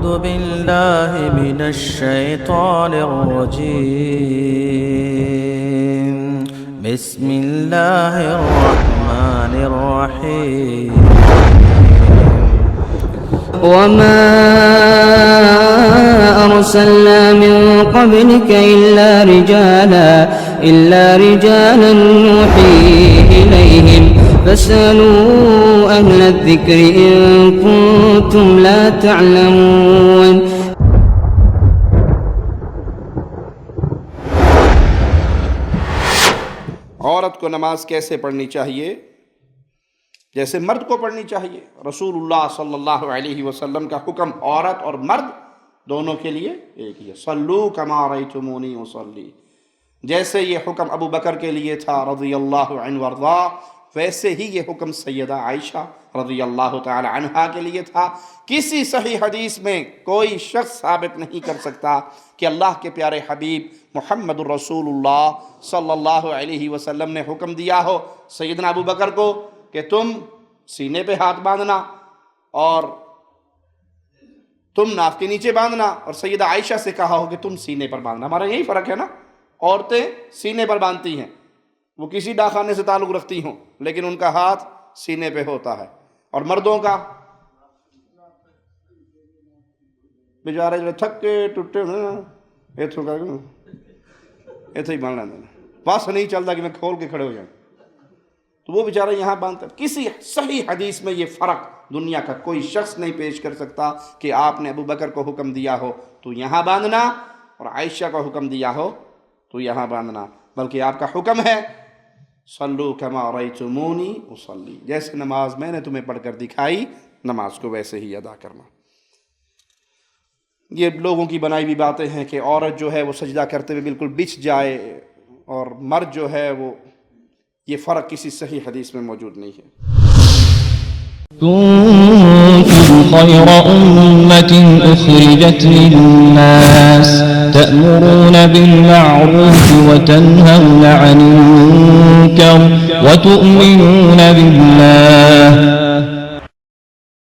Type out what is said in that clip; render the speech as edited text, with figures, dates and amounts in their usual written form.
أعوذ بالله من الشيطان الرجيم بسم الله الرحمن الرحيم وما أرسلنا من قبلك إلا رجالا نوحي إليهم فاسألوا أهل الذكر إن كنتم لا تعلمون. عورت کو نماز کیسے پڑھنی چاہیے؟ جیسے مرد کو پڑھنی چاہیے. رسول اللہ صلی اللہ علیہ وسلم کا حکم عورت اور مرد دونوں کے لیے ایک ہی ہے. صلو کما رأیتمونی اصلی. جیسے یہ حکم ابو بکر کے لیے تھا رضی اللہ عنہ وارضا، ویسے ہی یہ حکم سیدہ عائشہ رضی اللہ تعالی عنہا کے لیے تھا. کسی صحیح حدیث میں کوئی شخص ثابت نہیں کر سکتا کہ اللہ کے پیارے حبیب محمد الرسول اللہ صلی اللہ علیہ وسلم نے حکم دیا ہو سیدنا ابو بکر کو کہ تم سینے پہ ہاتھ باندھنا اور تم ناف کے نیچے باندھنا، اور سیدہ عائشہ سے کہا ہو کہ تم سینے پر باندھنا. ہمارا یہی فرق ہے نا، عورتیں سینے پر باندھتی ہیں، وہ کسی ڈاکخانے سے تعلق رکھتی ہوں لیکن ان کا ہاتھ سینے پہ ہوتا ہے، اور مردوں کا بیچارے جو تھک کے ٹوٹے ایسے ہی باندھنا دینا، بس نہیں چلتا کہ میں کھول کے کھڑے ہو جاؤں، تو وہ بیچارہ یہاں باندھتا. کسی صحیح حدیث میں یہ فرق دنیا کا کوئی شخص نہیں پیش کر سکتا کہ آپ نے ابو بکر کو حکم دیا ہو تو یہاں باندھنا اور عائشہ کو حکم دیا ہو تو یہاں باندھنا، بلکہ آپ کا حکم ہے صلو کما رأیتمونی اصلی. جیسے نماز میں نے تمہیں پڑھ کر دکھائی نماز کو ویسے ہی ادا کرنا. یہ لوگوں کی بنائی ہوئی باتیں ہیں کہ عورت جو ہے وہ سجدہ کرتے ہوئے بالکل بچھ جائے اور مرد جو ہے وہ، یہ فرق کسی صحیح حدیث میں موجود نہیں ہے. كنتم خير أمة أخرجت للناس تأمرون بالمعروف وتنهون عن المنكر وتؤمنون بالله